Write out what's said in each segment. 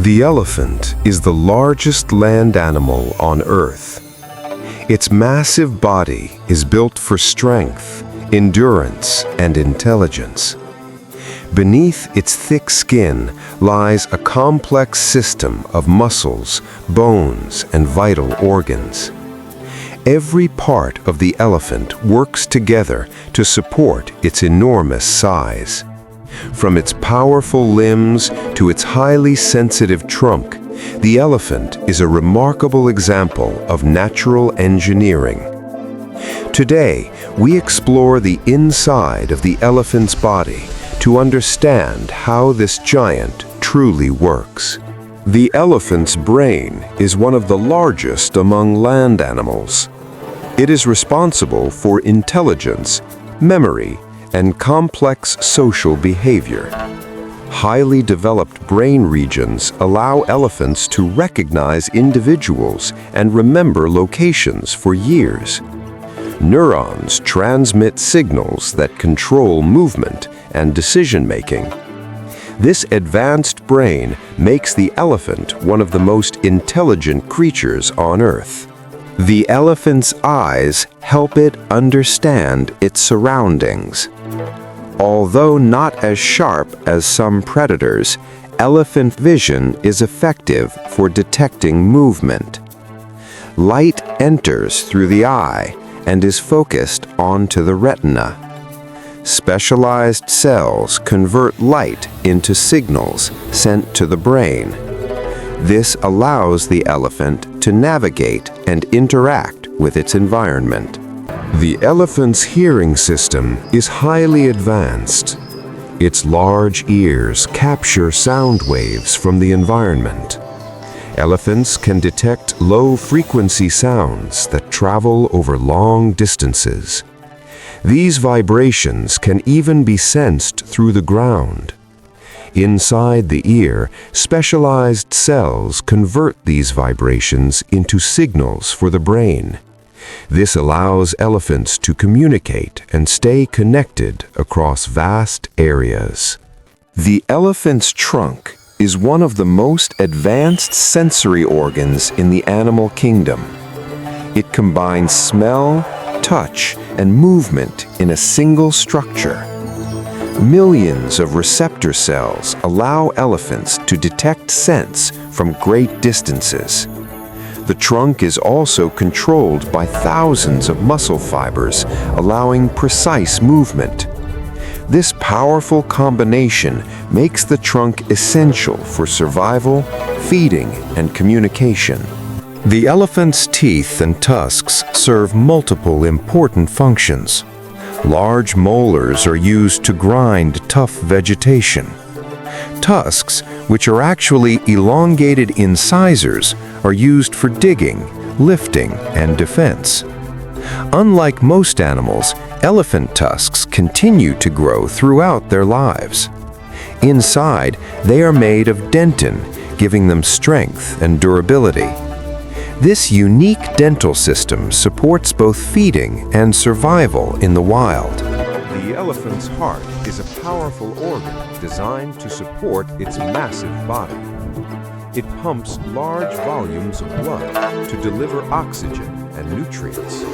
The elephant is the largest land animal on Earth. Its massive body is built for strength, endurance, and intelligence. Beneath its thick skin lies a complex system of muscles, bones, and vital organs. Every part of the elephant works together to support its enormous size. From its powerful limbs to its highly sensitive trunk, the elephant is a remarkable example of natural engineering. Today, we explore the inside of the elephant's body to understand how this giant truly works. The elephant's brain is one of the largest among land animals. It is responsible for intelligence, memory, and complex social behavior. Highly developed brain regions allow elephants to recognize individuals and remember locations for years. Neurons transmit signals that control movement and decision-making. This advanced brain makes the elephant one of the most intelligent creatures on Earth. The elephant's eyes help it understand its surroundings. Although not as sharp as some predators, elephant vision is effective for detecting movement. Light enters through the eye and is focused onto the retina. Specialized cells convert light into signals sent to the brain. This allows the elephant to navigate and interact with its environment. The elephant's hearing system is highly advanced. Its large ears capture sound waves from the environment. Elephants can detect low-frequency sounds that travel over long distances. These vibrations can even be sensed through the ground. Inside the ear, specialized cells convert these vibrations into signals for the brain. This allows elephants to communicate and stay connected across vast areas. The elephant's trunk is one of the most advanced sensory organs in the animal kingdom. It combines smell, touch, and movement in a single structure. Millions of receptor cells allow elephants to detect scents from great distances. The trunk is also controlled by thousands of muscle fibers, allowing precise movement. This powerful combination makes the trunk essential for survival, feeding, and communication. The elephant's teeth and tusks serve multiple important functions. Large molars are used to grind tough vegetation. Tusks, which are actually elongated incisors, are used for digging, lifting, and defense. Unlike most animals, elephant tusks continue to grow throughout their lives. Inside, they are made of dentin, giving them strength and durability. This unique dental system supports both feeding and survival in the wild. The elephant's heart is a powerful organ designed to support its massive body. It pumps large volumes of blood to deliver oxygen and nutrients.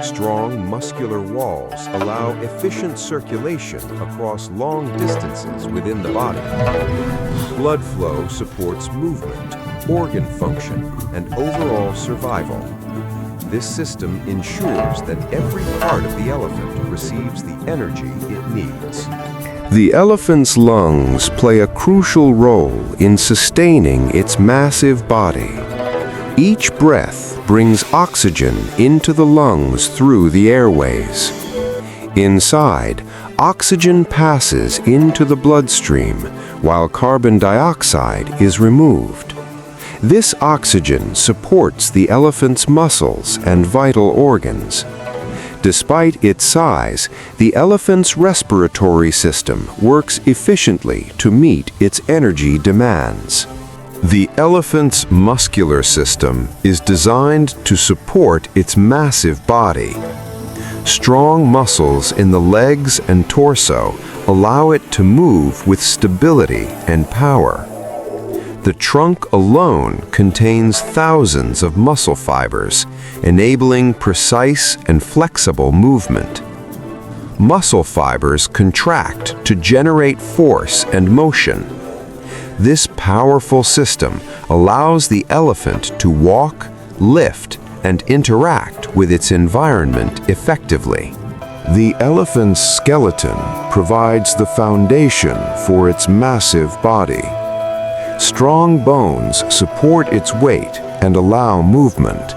Strong muscular walls allow efficient circulation across long distances within the body. Blood flow supports movement, organ function, and overall survival. This system ensures that every part of the elephant receives the energy it needs. The elephant's lungs play a crucial role in sustaining its massive body. Each breath brings oxygen into the lungs through the airways. Inside, oxygen passes into the bloodstream, while carbon dioxide is removed. This oxygen supports the elephant's muscles and vital organs. Despite its size, the elephant's respiratory system works efficiently to meet its energy demands. The elephant's muscular system is designed to support its massive body. Strong muscles in the legs and torso allow it to move with stability and power. The trunk alone contains thousands of muscle fibers, enabling precise and flexible movement. Muscle fibers contract to generate force and motion. This powerful system allows the elephant to walk, lift, and interact with its environment effectively. The elephant's skeleton provides the foundation for its massive body. Strong bones support its weight and allow movement.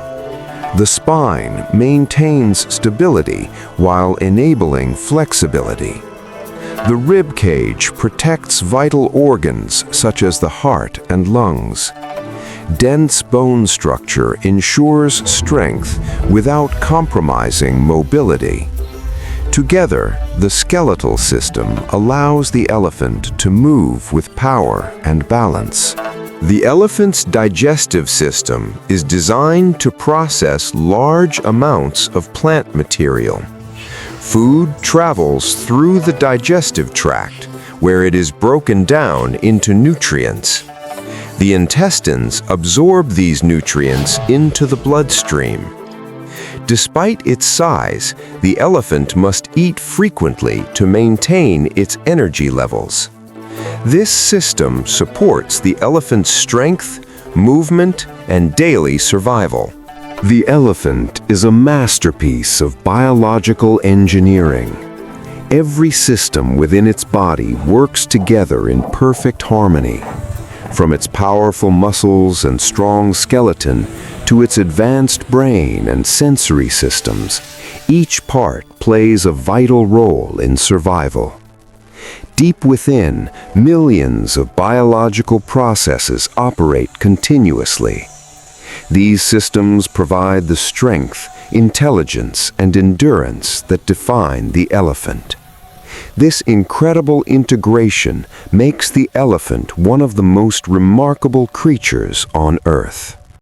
The spine maintains stability while enabling flexibility. The rib cage protects vital organs such as the heart and lungs. Dense bone structure ensures strength without compromising mobility. Together, the skeletal system allows the elephant to move with power and balance. The elephant's digestive system is designed to process large amounts of plant material. Food travels through the digestive tract, where it is broken down into nutrients. The intestines absorb these nutrients into the bloodstream. Despite its size, the elephant must eat frequently to maintain its energy levels. This system supports the elephant's strength, movement, and daily survival. The elephant is a masterpiece of biological engineering. Every system within its body works together in perfect harmony. From its powerful muscles and strong skeleton to its advanced brain and sensory systems, each part plays a vital role in survival. Deep within, millions of biological processes operate continuously. These systems provide the strength, intelligence, and endurance that define the elephant. This incredible integration makes the elephant one of the most remarkable creatures on Earth.